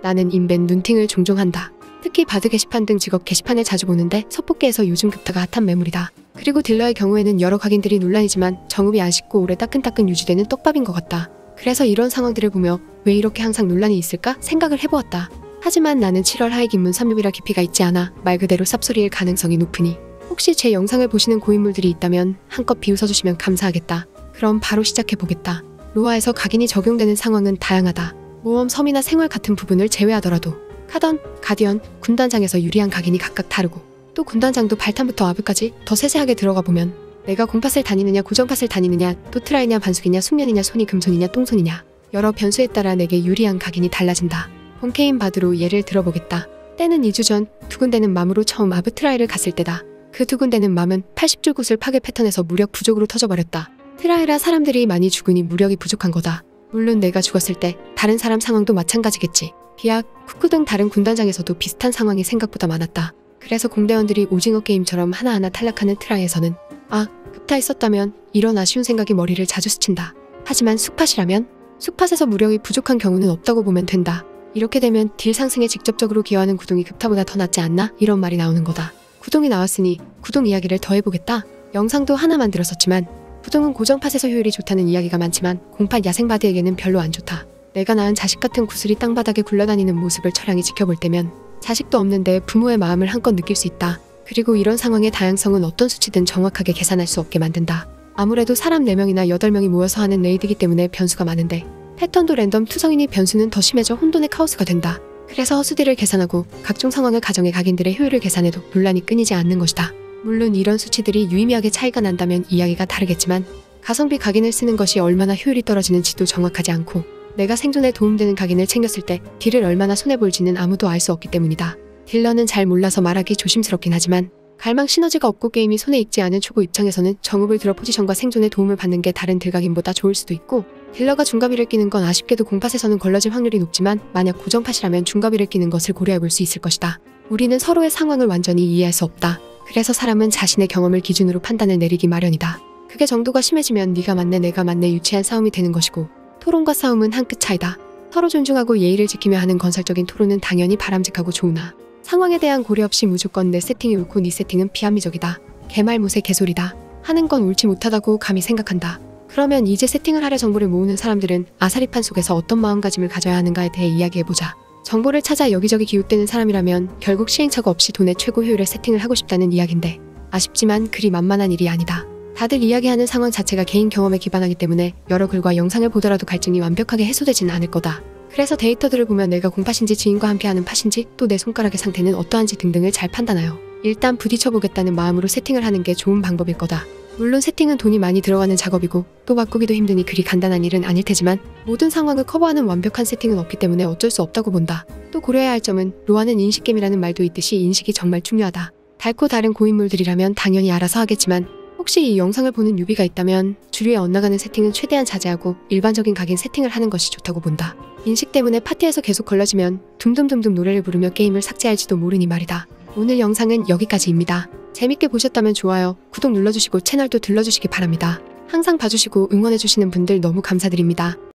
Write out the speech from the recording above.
나는 인벤 눈팅을 종종 한다. 특히 바드 게시판 등 직업 게시판을 자주 보는데 서포계에서 요즘 급타가 핫한 매물이다. 그리고 딜러의 경우에는 여러 각인들이 논란이지만 정읍이 안 식고 오래 따끈따끈 유지되는 떡밥인 것 같다. 그래서 이런 상황들을 보며 왜 이렇게 항상 논란이 있을까 생각을 해보았다. 하지만 나는 7월 하위 김문 3류이라 깊이가 있지 않아 말 그대로 쌉소리일 가능성이 높으니 혹시 제 영상을 보시는 고인물들이 있다면 한껏 비웃어주시면 감사하겠다. 그럼 바로 시작해보겠다. 로아에서 각인이 적용되는 상황은 다양하다. 모험, 섬이나 생활 같은 부분을 제외하더라도 카던, 가디언, 군단장에서 유리한 각인이 각각 다르고 또 군단장도 발탄부터 아브까지 더 세세하게 들어가 보면 내가 공팟을 다니느냐 고정팟을 다니느냐 또 트라이냐 반숙이냐 숙련이냐 손이 금손이냐 똥손이냐 여러 변수에 따라 내게 유리한 각인이 달라진다. 본케인 바드로 예를 들어보겠다. 때는 2주 전 두 군데는 맘으로 처음 아브 트라이를 갔을 때다. 그 두 군데는 맘은 80줄 구슬 파괴 패턴에서 무력 부족으로 터져버렸다. 트라이라 사람들이 많이 죽으니 무력이 부족한 거다. 물론 내가 죽었을 때 다른 사람 상황도 마찬가지겠지. 비약, 쿠쿠 등 다른 군단장에서도 비슷한 상황이 생각보다 많았다. 그래서 공대원들이 오징어 게임처럼 하나하나 탈락하는 트라이에서는 급타 있었다면 이런 아쉬운 생각이 머리를 자주 스친다. 하지만 숙팟이라면? 숙팟에서 무력이 부족한 경우는 없다고 보면 된다. 이렇게 되면 딜 상승에 직접적으로 기여하는 구동이 급타보다 더 낫지 않나? 이런 말이 나오는 거다. 구동이 나왔으니 구동 이야기를 더 해보겠다. 영상도 하나 만들었었지만 구동은 고정팟에서 효율이 좋다는 이야기가 많지만 공팟 야생바드에게는 별로 안 좋다. 내가 낳은 자식 같은 구슬이 땅바닥에 굴러다니는 모습을 처량히 지켜볼 때면 자식도 없는데 부모의 마음을 한껏 느낄 수 있다. 그리고 이런 상황의 다양성은 어떤 수치든 정확하게 계산할 수 없게 만든다. 아무래도 사람 4명이나 8명이 모여서 하는 레이드이기 때문에 변수가 많은데 패턴도 랜덤 투성이니 변수는 더 심해져 혼돈의 카오스가 된다. 그래서 허수디를 계산하고 각종 상황을 가정해 각인들의 효율을 계산해도 논란이 끊이지 않는 것이다. 물론 이런 수치들이 유의미하게 차이가 난다면 이야기가 다르겠지만 가성비 각인을 쓰는 것이 얼마나 효율이 떨어지는지도 정확하지 않고 내가 생존에 도움되는 각인을 챙겼을 때 딜을 얼마나 손해볼지는 아무도 알 수 없기 때문이다. 딜러는 잘 몰라서 말하기 조심스럽긴 하지만 갈망 시너지가 없고 게임이 손에 익지 않은 초보 입장에서는 정읍을 들어 포지션과 생존에 도움을 받는 게 다른 딜각인보다 좋을 수도 있고 딜러가 중갑이를 끼는 건 아쉽게도 공팟에서는 걸러질 확률이 높지만 만약 고정팟이라면 중갑이를 끼는 것을 고려해볼 수 있을 것이다. 우리는 서로의 상황을 완전히 이해할 수 없다. 그래서 사람은 자신의 경험을 기준으로 판단을 내리기 마련이다. 그게 정도가 심해지면 네가 맞네 내가 맞네 유치한 싸움이 되는 것이고 토론과 싸움은 한 끗 차이다. 서로 존중하고 예의를 지키며 하는 건설적인 토론은 당연히 바람직하고 좋으나 상황에 대한 고려 없이 무조건 내 세팅이 옳고 네 세팅은 비합리적이다. 개말못의 개소리다. 하는 건 옳지 못하다고 감히 생각한다. 그러면 이제 세팅을 하려 정보를 모으는 사람들은 아사리판 속에서 어떤 마음가짐을 가져야 하는가에 대해 이야기해보자. 정보를 찾아 여기저기 기웃대는 사람이라면 결국 시행착오 없이 돈의 최고 효율의 세팅을 하고 싶다는 이야긴데 아쉽지만 그리 만만한 일이 아니다. 다들 이야기하는 상황 자체가 개인 경험에 기반하기 때문에 여러 글과 영상을 보더라도 갈증이 완벽하게 해소되지는 않을 거다. 그래서 데이터들을 보면 내가 공팟인지 지인과 함께하는 팟인지 또 내 손가락의 상태는 어떠한지 등등을 잘 판단하여 일단 부딪혀보겠다는 마음으로 세팅을 하는 게 좋은 방법일 거다. 물론 세팅은 돈이 많이 들어가는 작업이고 또 바꾸기도 힘드니 그리 간단한 일은 아닐 테지만 모든 상황을 커버하는 완벽한 세팅은 없기 때문에 어쩔 수 없다고 본다. 또 고려해야 할 점은 로아는 인식게임이라는 말도 있듯이 인식이 정말 중요하다. 달고 다른 고인물들이라면 당연히 알아서 하겠지만 혹시 이 영상을 보는 유비가 있다면 주류에 엇나가는 세팅은 최대한 자제하고 일반적인 각인 세팅을 하는 것이 좋다고 본다. 인식 때문에 파티에서 계속 걸러지면 둠둠둠둠 노래를 부르며 게임을 삭제할지도 모르니 말이다. 오늘 영상은 여기까지입니다. 재밌게 보셨다면 좋아요, 구독 눌러주시고 채널도 들러주시기 바랍니다. 항상 봐주시고 응원해주시는 분들 너무 감사드립니다.